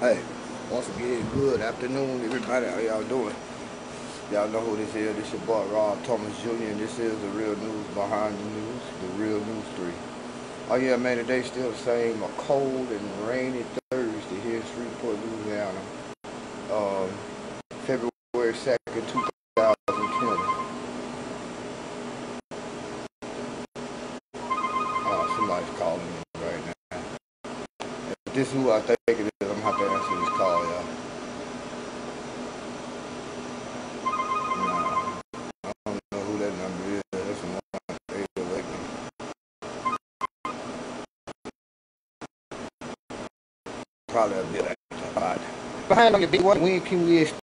Hey, once again, good afternoon, everybody. How y'all doing? Y'all know who this is. This your boy Rob Thomas Jr. and this is the real news behind the news, the real news 3. Oh yeah, man, today's still the same. A cold and rainy Thursday here in Shreveport, Louisiana. Um, February 2nd, 2020. Somebody's calling me right now. If this is who I think it is, I'm gonna have to answer this call, y'all. Nah, I don't know who that number is. That's from 1-888. Probably a bit odd. Behind on your big one, when can we expect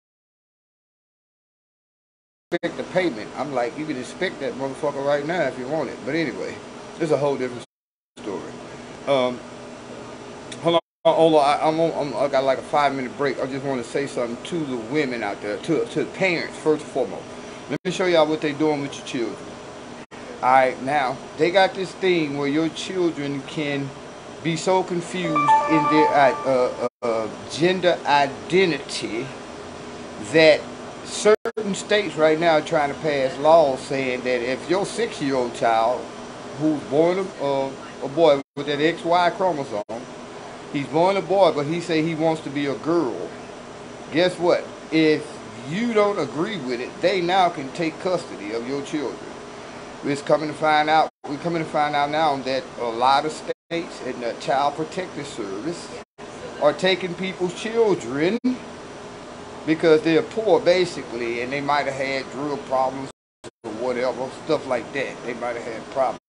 the payment? I'm like, you can expect that motherfucker right now if you want it. But anyway, it's a whole different story. Um, hold on, I got like a 5 minute break. I just want to say something to the women out there, to the parents first and foremost. Let me show y'all what they're doing with your children. All right, now they got this thing where your children can be so confused in their gender identity that certain states right now are trying to pass laws saying that if your 6-year-old child who's born a boy with that XY chromosome, he's born a boy, but he say he wants to be a girl. Guess what? If you don't agree with it, they now can take custody of your children. We're coming to find out now that a lot of states and the Child Protective Service are taking people's children because they're poor basically and they might have had drug problems or whatever, stuff like that. They might have had problems.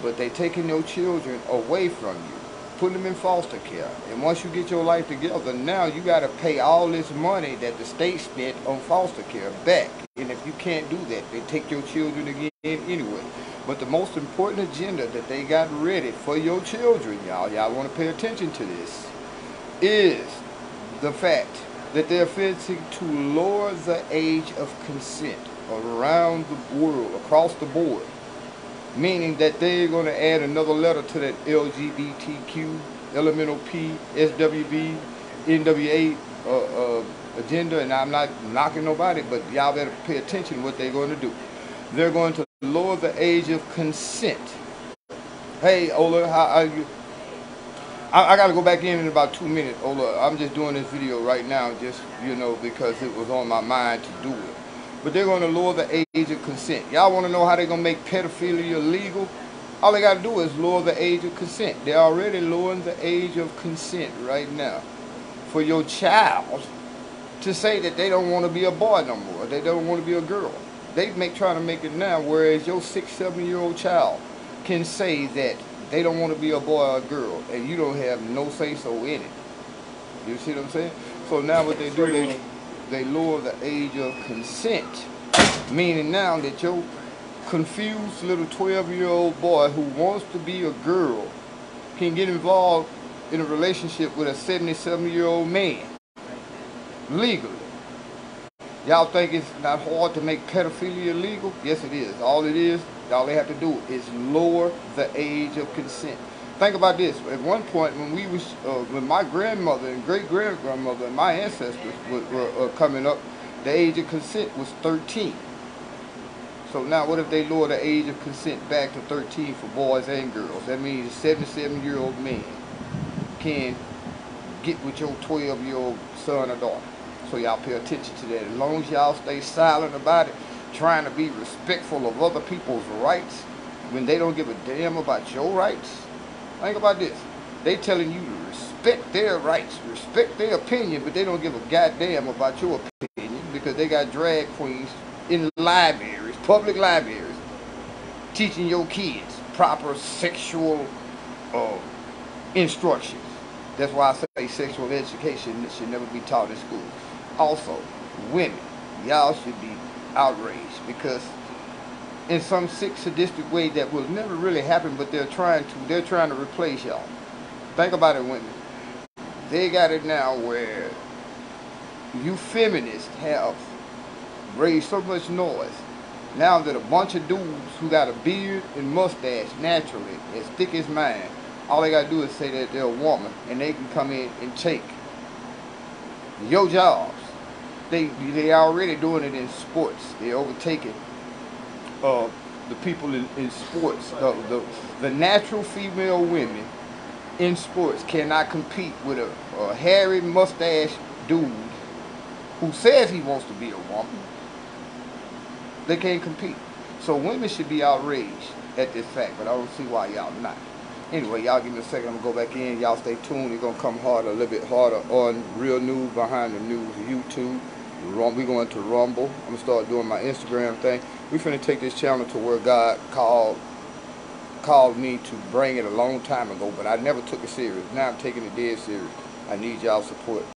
But they taking your children away from you, putting them in foster care. And once you get your life together, now you got to pay all this money that the state spent on foster care back. And if you can't do that, they take your children again anyway. But the most important agenda that they got ready for your children, y'all want to pay attention to this, is the fact that they're fixing to lower the age of consent around the world, across the board. Meaning that they're going to add another letter to that LGBTQ, elemental P, SWB, NWA agenda, and I'm not knocking nobody, but y'all better pay attention to what they're going to do. They're going to lower the age of consent. Hey, Ola, how are you? I got to go back in about 2 minutes, Ola. I'm just doing this video right now, just, because it was on my mind to do it. But they're going to lower the age of consent. Y'all want to know how they're going to make pedophilia legal? All they got to do is lower the age of consent. They're already lowering the age of consent right now for your child to say that they don't want to be a boy no more. They don't want to be a girl. Trying to make it now, whereas your 6-7-year-old child can say that they don't want to be a boy or a girl, and you don't have no say so in it. You see what I'm saying? So now what they do, they lower the age of consent, meaning now that your confused little 12-year-old boy who wants to be a girl can get involved in a relationship with a 77-year-old man legally. Y'all think it's not hard to make pedophilia legal? Yes, it is. All they have to do is lower the age of consent. Think about this. At one point, when my grandmother and great-grandmother and my ancestors were coming up, the age of consent was 13. So now what if they lower the age of consent back to 13 for boys and girls? That means a 77-year-old man can get with your 12-year-old son or daughter. So y'all pay attention to that. As long as y'all stay silent about it, trying to be respectful of other people's rights when they don't give a damn about your rights. Think about this. They telling you to respect their rights, respect their opinion, but they don't give a goddamn about your opinion because they got drag queens in libraries, public libraries, teaching your kids proper sexual instructions. That's why I say sexual education should never be taught in school. Also, women, y'all should be outraged because in some sick, sadistic way that will never really happen, but they're trying to replace y'all. Think about it, women. They got it now where you feminists have raised so much noise. Now that a bunch of dudes who got a beard and mustache naturally, as thick as mine, all they gotta do is say that they're a woman and they can come in and take your jobs. They already doing it in sports. They overtaking the people in sports. The natural female women in sports cannot compete with a hairy mustache dude who says he wants to be a woman. They can't compete. So women should be outraged at this fact, but I don't see why y'all not. Anyway, y'all give me a second. I'm going to go back in. Y'all stay tuned. It's going to come harder, a little bit harder on Real News Behind the News, YouTube. We going to Rumble. I'm going to start doing my Instagram thing. We finna take this channel to where God called me to bring it a long time ago, but I never took it serious. Now I'm taking it dead serious. I need y'all support.